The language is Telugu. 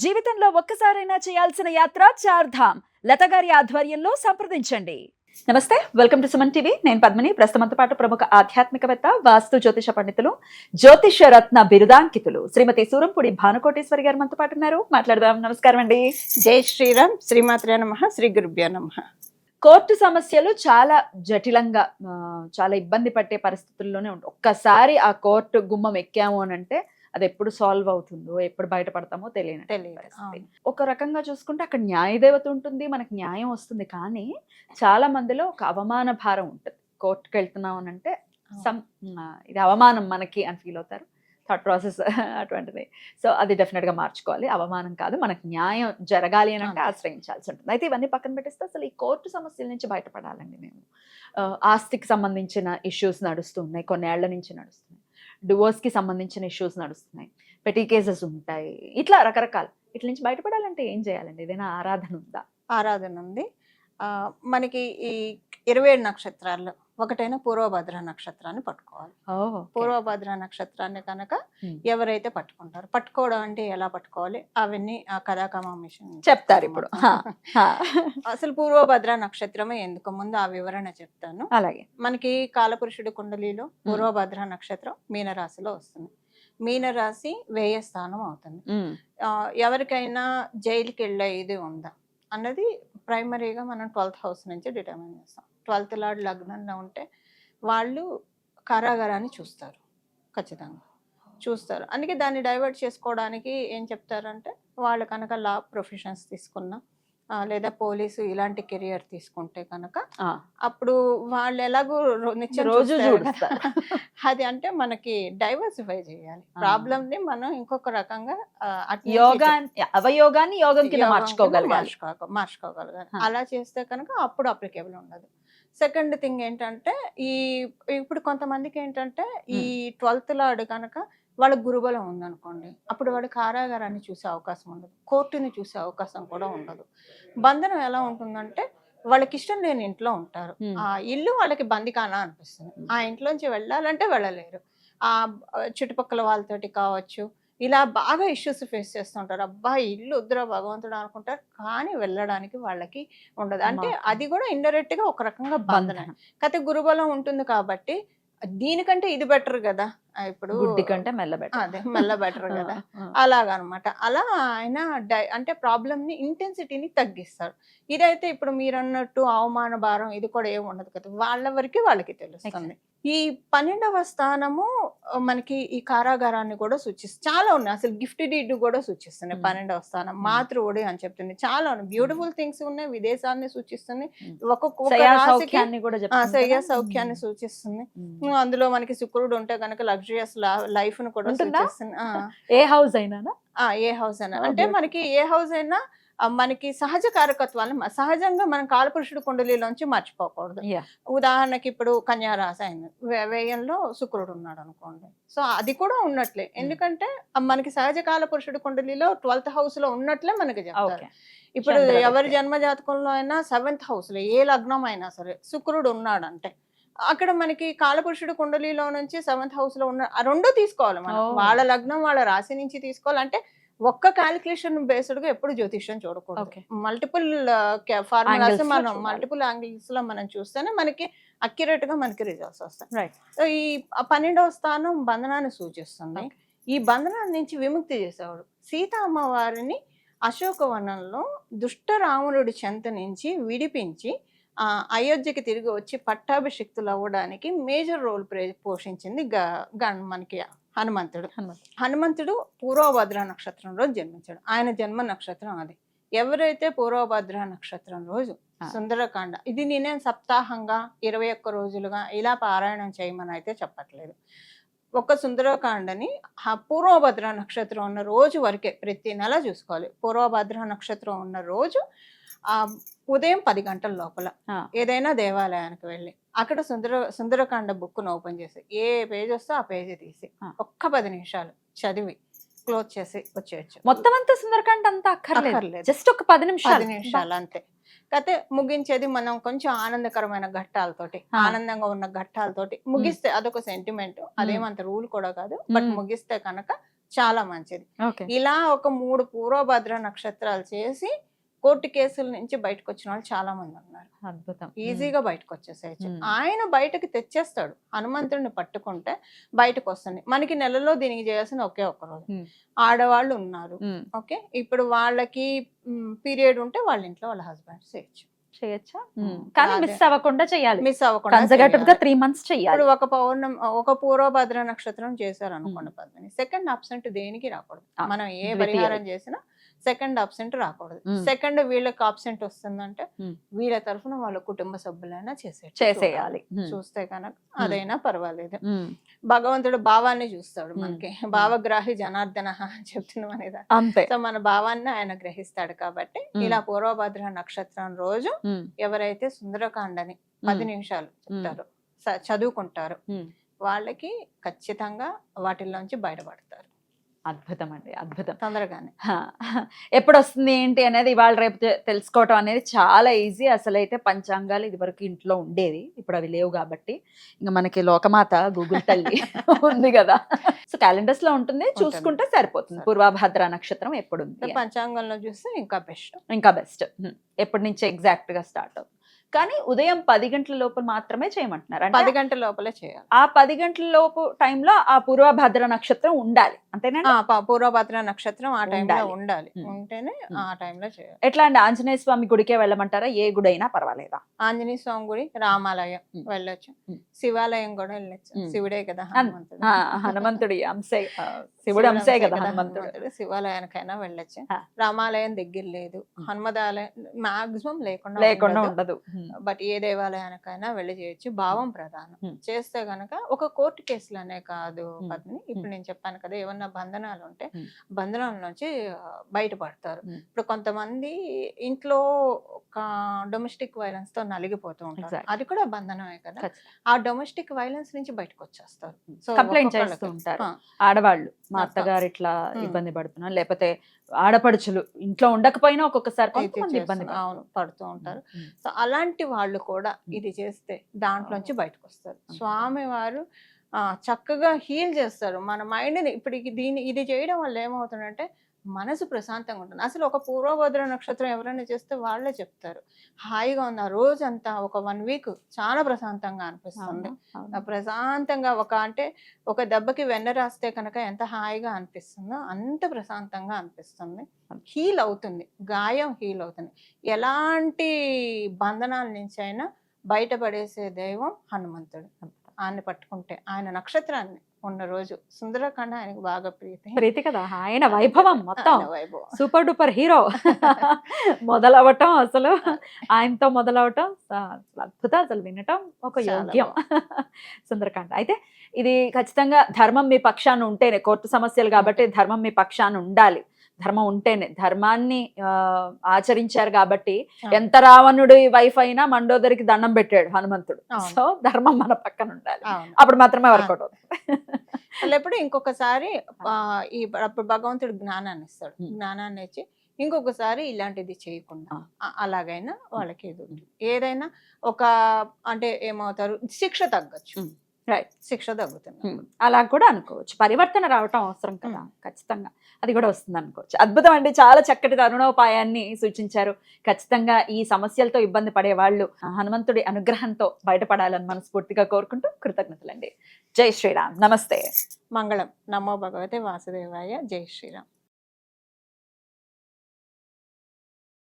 జీవితంలో ఒక్కసారైనా చేయాల్సిన యాత్ర చార్ధామ్ లతగారి ఆధ్వర్యంలో సంప్రదించండి. నమస్తే, వెల్కమ్ టు సుమన్ టీవీ. నేను పద్మిని. ప్రస్తుతంతో పాటు ప్రముఖ ఆధ్యాత్మికవేత్త, వాస్తు జ్యోతిష పండితులు, జ్యోతిష రత్న బిరుదాంకితులు శ్రీమతి సూరంపూడి భానుకోటేశ్వరి గారు మనతో పాటు ఉన్నారు. మాట్లాడదాం. నమస్కారం అండి. జై శ్రీరామ్. శ్రీమాత్రే నమః. శ్రీ గురుభ్యో నమః. కోర్టు సమస్యలు చాలా జటిలంగా, చాలా ఇబ్బంది పట్టే పరిస్థితుల్లోనే ఉంటాయి. ఒక్కసారి ఆ కోర్టు గుమ్మం ఎక్కాము అని అంటే అది ఎప్పుడు సాల్వ్ అవుతుందో, ఎప్పుడు బయటపడతామో తెలియదు. ఒక రకంగా చూసుకుంటే అక్కడ న్యాయదేవత ఉంటుంది, మనకి న్యాయం వస్తుంది. కానీ చాలా మందిలో ఒక అవమాన భారం ఉంటుంది. కోర్టుకు వెళ్తున్నాం అని అంటే ఇది అవమానం మనకి అని ఫీల్ అవుతారు. థాట్ ప్రాసెస్ అటువంటిది. సో అది డెఫినెట్గా మార్చుకోవాలి. అవమానం కాదు, మనకు న్యాయం జరగాలి అని అంటే ఆశ్రయించాల్సి ఉంటుంది. అయితే ఇవన్నీ పక్కన పెట్టేస్తే అసలు ఈ కోర్టు సమస్యల నుంచి బయటపడాలండి. మేము ఆస్తికి సంబంధించిన ఇష్యూస్ నడుస్తున్నాయి, కొన్నేళ్ల నుంచి నడుస్తున్నాయి. డివోర్స్కి సంబంధించిన ఇష్యూస్ నడుస్తున్నాయి, పెటీ కేసెస్ ఉంటాయి, ఇట్లా రకరకాల. ఇట్ల నుంచి బయటపడాలంటే ఏం చేయాలండి? ఏదైనా ఆరాధన ఉందా? ఆరాధన ఉంది. మనకి ఈ 27 నక్షత్రాల్లో ఒకటైన పూర్వభద్ర నక్షత్రాన్ని పట్టుకోవాలి. పూర్వభద్ర నక్షత్రాన్ని కనుక ఎవరైతే పట్టుకుంటారో, పట్టుకోవడం అంటే ఎలా పట్టుకోవాలి అవన్నీ ఆ కథాకమామిషన్ చెప్తారు ఇప్పుడు. అసలు పూర్వభద్ర నక్షత్రమే ఎందుకు, ముందు ఆ వివరణ చెప్తాను. అలాగే. మనకి కాలపురుషుడు కుండలిలో పూర్వభద్ర నక్షత్రం మీనరాశిలో వస్తుంది. మీనరాశి వ్యయ స్థానం అవుతుంది. ఎవరికైనా జైలుకి వెళ్ళే ఇది ఉందా అన్నది ప్రైమరీగా మనం 12th హౌస్ నుంచి డిటర్మైన్ చేస్తాం. 12th లార్డ్ లగ్నంలో ఉంటే వాళ్ళు కారాగారాన్ని చూస్తారు, ఖచ్చితంగా చూస్తారు. అందుకే దాన్ని డైవర్ట్ చేసుకోవడానికి ఏం చెప్తారంటే, వాళ్ళు కనుక లా ప్రొఫెషన్స్ తీసుకున్నా లేదా పోలీసు ఇలాంటి కెరియర్ తీసుకుంటే కనుక అప్పుడు వాళ్ళు ఎలాగో నిత్యం రోజు అది అంటే మనకి డైవర్సిఫై చేయాలి. ప్రాబ్లమ్ ని మనం ఇంకొక రకంగా అవయోగాన్ని యోగం కింద మార్చుకోగలగాలి. అలా చేస్తే కనుక అప్పుడు అప్లికేబుల్ ఉండదు. సెకండ్ థింగ్ ఏంటంటే, ఇప్పుడు కొంతమందికి ఏంటంటే ఈ 12th లార్డ్ కనుక వాళ్ళ గురుబలం ఉందనుకోండి, అప్పుడు వాడు కారాగారాన్ని చూసే అవకాశం ఉండదు, కోర్టుని చూసే అవకాశం కూడా ఉండదు. బంధనం ఎలా ఉంటుందంటే, వాళ్ళకి ఇష్టం లేని ఇంట్లో ఉంటారు. ఆ ఇల్లు వాళ్ళకి బందికానా అనిపిస్తుంది. ఆ ఇంట్లోంచి వెళ్ళాలంటే వెళ్ళలేరు. ఆ చుట్టుపక్కల వాళ్ళతోటి కావచ్చు, ఇలా బాగా ఇష్యూస్ ఫేస్ చేస్తుంటారు. అబ్బా ఇల్లు వద్దురా భగవంతుడు అనుకుంటారు, కానీ వెళ్ళడానికి వాళ్ళకి ఉండదు. అంటే అది కూడా ఇండైరెక్ట్ గా ఒక రకంగా బంధనం. కథ గురుబలం ఉంటుంది కాబట్టి దీనికంటే ఇది బెటర్ కదా, ఇప్పుడు గుడ్డి కంటే మెల్ల బెటర్. అదే మెల్ల బెటర్ కదా, అలాగనమాట. అలా ఆయన అంటే ప్రాబ్లమ్ ని ఇంటెన్సిటీని తగ్గిస్తాడు. ఇదైతే ఇప్పుడు మీరు అన్నట్టు అవమాన భారం ఇది కూడా ఏమి ఉండదు కదా, వాళ్ళ వరకు వాళ్ళకి తెలుస్తుంది. ఈ 12వ స్థానము మనకి ఈ కారాగారాన్ని కూడా సూచిస్తుంది. చాలా ఉన్నాయి, అసలు గిఫ్ట్ డీడ్ కూడా సూచిస్తుంది 12వ స్థానం. మాతృడి అని చెప్తుంది. చాలా ఉన్నాయి, బ్యూటిఫుల్ థింగ్స్ ఉన్నాయి, విదేశాన్ని సూచిస్తుంది, ఒక్కొక్క శయ్య సౌఖ్యాన్ని సూచిస్తుంది. అందులో మనకి శుక్రుడు ఉంటే కనుక లగ్జరియస్ లైఫ్ ను కూడా సూచిస్తుంది. ఏ హౌస్ అయినా ఏ హౌస్ అయినా అంటే మనకి ఏ హౌస్ అయినా మనకి సహజ కారకత్వాలను సహజంగా మనం కాలపురుషుడు కుండలిలోంచి మర్చిపోకూడదు. ఉదాహరణకి ఇప్పుడు కన్యారాశి అయింది, వ్యయంలో శుక్రుడు ఉన్నాడు అనుకోండి, సో అది కూడా ఉన్నట్లే. ఎందుకంటే మనకి సహజ కాలపురుషుడు కుండలిలో 12th హౌస్ లో ఉన్నట్లే మనకి చెప్తారు. ఇప్పుడు ఎవరి జన్మ జాతకంలో అయినా 7th హౌస్ లో ఏ లగ్నం అయినా సరే శుక్రుడు ఉన్నాడు అంటే అక్కడ మనకి కాలపురుషుడు కుండలిలో నుంచి 7th హౌస్ లో ఉన్న రెండో తీసుకోవాలి మనం. వాళ్ళ లగ్నం వాళ్ళ రాశి నుంచి తీసుకోవాలంటే ఒక్క క్యాలిక్యులేషన్ బేస్డ్ గా ఎప్పుడు జ్యోతిష్యం చూడకూడదు. మల్టిపుల్ ఫార్ములాస్ మనం మల్టిపుల్ యాంగిల్స్ లో మనం చూస్తేనే మనకి అక్యురేట్ గా మనకి రిజల్ట్స్ వస్తాయి. సో ఈ 12వ స్థానం బంధనాన్ని సూచిస్తుంది. ఈ బంధనాన్ని నుంచి విముక్తి చేసేవాడు సీతా అమ్మవారిని అశోకవనంలో దుష్ట రావణుడి చెంత నుంచి విడిపించి అయోధ్యకి తిరిగి వచ్చి పట్టాభిషిక్తులు అవ్వడానికి మేజర్ రోల్ పోషించింది మనకి హనుమంతుడు పూర్వభద్ర నక్షత్రం రోజు జన్మించాడు. ఆయన జన్మ నక్షత్రం అది. ఎవరైతే పూర్వభద్ర నక్షత్రం రోజు సుందరకాండ, ఇది నేనేం సప్తాహంగా 21 రోజులుగా ఇలా పారాయణం చేయమని అయితే చెప్పట్లేదు. ఒక సుందరకాండని పూర్వభద్ర నక్షత్రం ఉన్న రోజు వరకే ప్రతి నెల చూసుకోవాలి. పూర్వభద్ర నక్షత్రం ఉన్న రోజు ఉదయం 10 గంటల లోపల ఏదైనా దేవాలయానికి వెళ్ళి అక్కడ సుందరకాండ బుక్ ను ఓపెన్ చేసి ఏ పేజ్ వస్తే ఆ పేజీ తీసి ఒక్క 10 నిమిషాలు చదివి క్లోజ్ చేసి వచ్చేయచ్చు. మొత్తం అంతా సుందరకాండ అంతా అక్కర్లేదు, జస్ట్ ఒక 10 నిమిషాలు అంతే. కథ ముగించేది మనం కొంచెం ఆనందకరమైన ఘట్టాలతోటి, ఆనందంగా ఉన్న ఘట్టాలతోటి ముగిస్తే అదొక సెంటిమెంట్. అదేమంత రూల్ కూడా కాదు, బట్ ముగిస్తే కనుక చాలా మంచిది. ఓకే. ఇలా ఒక 3 పూర్వభద్ర నక్షత్రాలు చేసి కోర్టు కేసుల నుంచి బయటకు వచ్చిన వాళ్ళు చాలా మంది ఉన్నారు. అద్భుతం. ఈజీగా బయటకు వచ్చేసేయచ్చు. మ్మ్. ఆయన బయటకి తెచ్చేస్తాడు. హనుమంతుడిని పట్టుకుంటే బయటకు వస్తుంది. మనకి నెలలో దీనికి చేయాల్సిన ఒకే ఒక్క రోజు. మ్మ్. ఆడవాళ్ళు ఉన్నారు, మ్మ్. ఓకే, ఇప్పుడు వాళ్ళకి పీరియడ్ ఉంటే వాళ్ళ ఇంట్లో వాళ్ళ హస్బెండ్ చేయొచ్చు. చేయొచ్చా? మ్మ్. కానీ అదే. మిస్ అవ్వకుండా చెయ్యాలి. మిస్ అవ్వకుండా కన్సర్వేటివ్ గా చేయాలి. 3 months చెయ్యాలి. ఇప్పుడు ఒక పౌర్ణమి, ఒక పూర్వభద్ర నక్షత్రం చేశారు అనుకోండి పద్మిని, సెకండ్ అబ్సెంట్ దేనికి రాకూడదు. ఆ, మనం ఏ ద్వితీయ. పరిహారం చేసినా సెకండ్ అబ్సెంట్ రాకూడదు. మ్మ్. సెకండ్ వీళ్ళకి అబ్సెంట్ వస్తుందంటే మ్మ్. వీళ్ళ తరఫున వాళ్ళ కుటుంబ సభ్యులైనా చేసేయాలి. మ్మ్. చూస్తే కనుక అదైనా పర్వాలేదు. మ్మ్. భగవంతుడు భావాన్ని చూస్తాడు. మ్మ్. మనకి భావగ్రాహి జనార్దన అని చెప్తున్నాం అనేది. అంతే. సో మన భావాన్ని ఆయన గ్రహిస్తాడు కాబట్టి ఇలా పూర్వభద్ర నక్షత్రం రోజు మ్మ్. ఎవరైతే సుందరకాండని 10 నిమిషాలు చెప్తారో, చదువుకుంటారు, మ్మ్. వాళ్ళకి ఖచ్చితంగా వాటిల్లోంచి బయటపడతారు అద్భుతం అండి, అద్భుతం. తొందరగానే. హా. ఎప్పుడు వస్తుంది ఏంటి అనేది ఇవాళ రేపు తెలుసుకోవటం అనేది చాలా ఈజీ. అసలైతే పంచాంగాలు ఇది వరకు ఇంట్లో ఉండేది, ఇప్పుడు అవి లేవు కాబట్టి ఇంకా మనకి లోకమాత గూగుల్ తల్లి ఉంది కదా, సో క్యాలెండర్స్ లో ఉంటుంది, చూసుకుంటే సరిపోతుంది. పూర్వభద్ర నక్షత్రం ఎప్పుడు ఉంది, పంచాంగంలో చూస్తే ఇంకా బెస్ట్. ఇంకా బెస్ట్. ఎప్పటి నుంచి ఎగ్జాక్ట్ గా స్టార్ట్ అవుతుంది. కానీ ఉదయం 10 గంటల లోపు మాత్రమే చేయమంటున్నారు. 10 అంటే గంటల లోపలే చేయాలి. ఆ 10 గంటల లోపు టైంలో ఆ పూర్వభద్ర నక్షత్రం ఉండాలి, అంతేనా? పూర్వభద్ర నక్షత్రం ఆ టైంలో ఉండాలి. మ్మ్. ఉంటేనే ఆ టైంలో చేయాలి. ఎట్లా అండి, ఆంజనేయ స్వామి గుడికే వెళ్ళమంటారా? ఏ గుడి అయినా పర్వాలేదా? ఆంజనేయ స్వామి గుడి, రామాలయం మ్మ్. వెళ్ళొచ్చు, మ్మ్. శివాలయం కూడా వెళ్ళొచ్చు. మ్మ్. శివుడే కదా హనుమంతుడు. హనుమంతుడి అంశే, శివుడు అంశే కదా హనుమంతుడు. హనుమంతుడు. శివాలయానికైనా వెళ్ళొచ్చు. ఆ. రామాలయం దగ్గర లేదు, హనుమదాలయం మాక్సిమం లేకుండా లేకుండా ఉండదు. ఉండదు. బట్ ఏ దేవాలయానికైనా వెళ్ళి చేయొచ్చు. భావం ప్రధానం. మ్మ్. చేస్తే గనక ఒక కోర్టు కేసులనే కాదు మ్మ్. పద్మిని, ఇప్పుడు నేను చెప్పాను కదా, ఏమన్నా బంధనాలు ఉంటే మ్మ్. బంధనాల నుంచి బయటపడతారు. మ్మ్. ఇప్పుడు కొంతమంది ఇంట్లో ఒక డొమెస్టిక్ వైలెన్స్ తో నలిగిపోతూ ఉంటారు. Exactly. అది కూడా బంధనమే కదా. ఖచ్చితంగా. ఆ డొమెస్టిక్ వైలెన్స్ నుంచి బయటకు వచ్చేస్తారు. సో కంప్లైంట్ చేస్తూ ఉంటారు ఆడవాళ్ళు, మా అత్తగారు ఇట్లా ఇబ్బంది పడుతున్నారు, లేకపోతే ఆడపడుచులు ఇంట్లో ఉండకపోయినా ఒక్కొక్కసారి కొంతమంది ఇబ్బంది అవును పడుతూ ఉంటారు. ఉమ్. సో అలాంటి వాళ్ళు కూడా ఇది చేస్తే దాంట్లోంచి బయటకు వస్తారు. స్వామి వారు చక్కగా హీల్ చేస్తారు మన మైండ్ని. ఇప్పుడు ఇది చేయడం వల్ల ఏమవుతుందంటే మనసు ప్రశాంతంగా ఉంటుంది. అసలు ఒక పూర్వభద్ర నక్షత్రం ఎవరైనా చేస్తే వాళ్ళే చెప్తారు హాయిగా ఉంది, ఆ రోజంతా ఒక 1 week చాలా ప్రశాంతంగా అనిపిస్తుంది. ప్రశాంతంగా ఒక దెబ్బకి వెన్న రాస్తే కనుక ఎంత హాయిగా అనిపిస్తుందో అంత ప్రశాంతంగా అనిపిస్తుంది. హీల్ అవుతుంది, గాయం హీల్ అవుతుంది. ఎలాంటి బంధనాల నుంచి అయినా బయటపడేసే దైవం హనుమంతుడు. ఆయన పట్టుకుంటే, ఆయన నక్షత్రాన్ని ఉన్న రోజు సుందరకాండ ఆయనకు బాగా ప్రీతి కదా. ఆయన వైభవం మొత్తం వైభవం. సూపర్ డూపర్ హీరో మొదలవటం, అసలు ఆయనతో మొదలవటం అద్భుతం. అసలు వినటం ఒక యోగ్యం. సుందరకాండ అయితే ఇది ఖచ్చితంగా ధర్మం మీ పక్షాన ఉంటేనే, కోర్టు సమస్యలు కాబట్టి ధర్మం మీ పక్షాన ఉండాలి. ధర్మం ఉంటేనే, ధర్మాన్ని ఆచరించారు కాబట్టి ఎంత రావణుడి వైఫ్ అయినా మండోదరికి దండం పెట్టాడు హనుమంతుడు. సో ధర్మం మన పక్కన ఉండాలి, అప్పుడు మాత్రమే వర్కౌట్ అవుతుంది. ఎప్పుడు ఇంకొకసారి అప్పుడు భగవంతుడు జ్ఞానాన్ని ఇస్తాడు. జ్ఞానాన్ని ఇచ్చి ఇంకొకసారి ఇలాంటిది చేయకుండా అలాగైనా వాళ్ళకి ఏదైనా అంటే ఏమవుతారు, శిక్ష తగ్గచ్చు. రైట్, శిక్ష తగ్గుతుంది. అలా కూడా అనుకోవచ్చు. పరివర్తన రావటం అవసరం కదా, ఖచ్చితంగా అది కూడా వస్తుంది అనుకోవచ్చు. అద్భుతం అండి, చాలా చక్కటి తరుణోపాయాన్ని సూచించారు. ఖచ్చితంగా ఈ సమస్యలతో ఇబ్బంది పడే వాళ్ళు హనుమంతుడి అనుగ్రహంతో బయటపడాలని మనస్ఫూర్తిగా కోరుకుంటూ కృతజ్ఞతలండి. జై శ్రీరామ్. నమస్తే. మంగళం. నమో భగవతే వాసుదేవాయ. జై శ్రీరామ్.